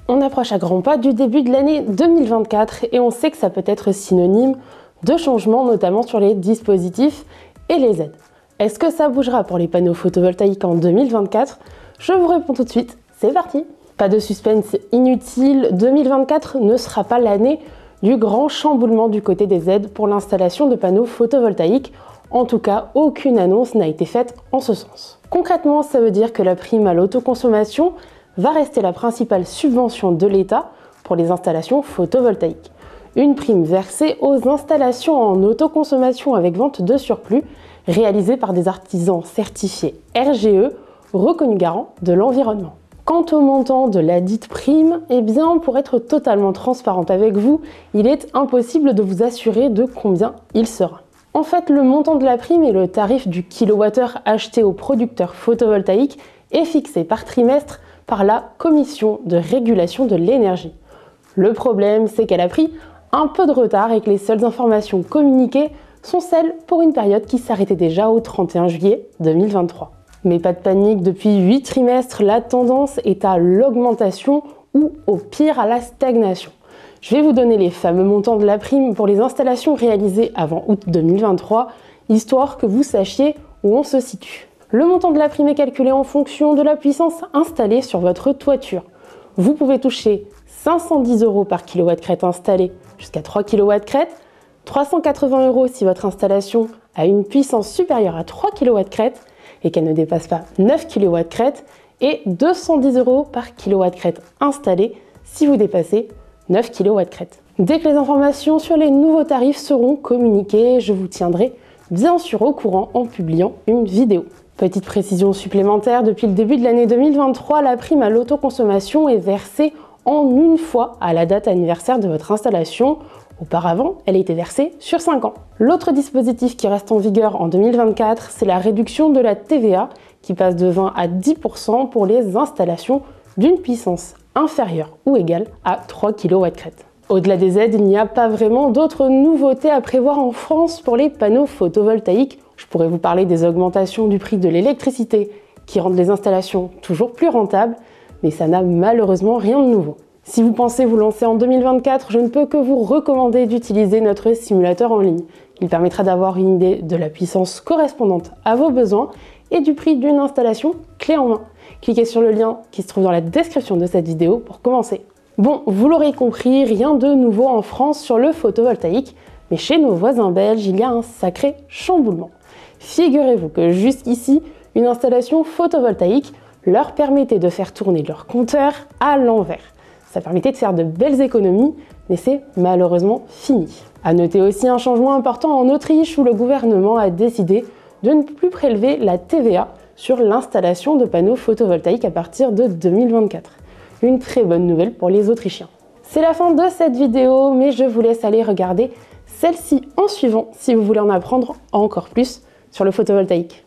On approche à grands pas du début de l'année 2024 et on sait que ça peut être synonyme de changements, notamment sur les dispositifs et les aides. Est-ce que ça bougera pour les panneaux photovoltaïques en 2024? Je vous réponds tout de suite, c'est parti! Pas de suspense inutile, 2024 ne sera pas l'année du grand chamboulement du côté des aides pour l'installation de panneaux photovoltaïques. En tout cas, aucune annonce n'a été faite en ce sens. Concrètement, ça veut dire que la prime à l'autoconsommation va rester la principale subvention de l'État pour les installations photovoltaïques. Une prime versée aux installations en autoconsommation avec vente de surplus réalisées par des artisans certifiés RGE, reconnus garants de l'environnement. Quant au montant de la dite prime, eh bien, pour être totalement transparente avec vous, il est impossible de vous assurer de combien il sera. En fait, le montant de la prime et le tarif du kilowattheure acheté aux producteurs photovoltaïques est fixé par trimestre par la Commission de régulation de l'énergie. Le problème, c'est qu'elle a pris un peu de retard et que les seules informations communiquées sont celles pour une période qui s'arrêtait déjà au 31 juillet 2023. Mais pas de panique, depuis 8 trimestres, la tendance est à l'augmentation ou au pire à la stagnation. Je vais vous donner les fameux montants de la prime pour les installations réalisées avant août 2023, histoire que vous sachiez où on se situe. Le montant de la prime est calculé en fonction de la puissance installée sur votre toiture. Vous pouvez toucher 510 € par kWh installé jusqu'à 3 kWh, 380 € si votre installation a une puissance supérieure à 3 kWh et qu'elle ne dépasse pas 9 kWh, et 210 € par kWh installé si vous dépassez 9 kWh. Dès que les informations sur les nouveaux tarifs seront communiquées, je vous tiendrai bien sûr au courant en publiant une vidéo. Petite précision supplémentaire, depuis le début de l'année 2023, la prime à l'autoconsommation est versée en une fois à la date anniversaire de votre installation. Auparavant, elle a été versée sur 5 ans. L'autre dispositif qui reste en vigueur en 2024, c'est la réduction de la TVA qui passe de 20 à 10% pour les installations d'une puissance inférieure ou égale à 3 kWh. Au-delà des aides, il n'y a pas vraiment d'autres nouveautés à prévoir en France pour les panneaux photovoltaïques. Je pourrais vous parler des augmentations du prix de l'électricité qui rendent les installations toujours plus rentables, mais ça n'a malheureusement rien de nouveau. Si vous pensez vous lancer en 2024, je ne peux que vous recommander d'utiliser notre simulateur en ligne. Il permettra d'avoir une idée de la puissance correspondante à vos besoins et du prix d'une installation clé en main. Cliquez sur le lien qui se trouve dans la description de cette vidéo pour commencer. Bon, vous l'aurez compris, rien de nouveau en France sur le photovoltaïque, mais chez nos voisins belges, il y a un sacré chamboulement. Figurez-vous que jusqu'ici, une installation photovoltaïque leur permettait de faire tourner leur compteur à l'envers. Ça permettait de faire de belles économies, mais c'est malheureusement fini. À noter aussi un changement important en Autriche où le gouvernement a décidé de ne plus prélever la TVA sur l'installation de panneaux photovoltaïques à partir de 2024. Une très bonne nouvelle pour les Autrichiens. C'est la fin de cette vidéo, mais je vous laisse aller regarder celle-ci en suivant si vous voulez en apprendre encore plus sur le photovoltaïque.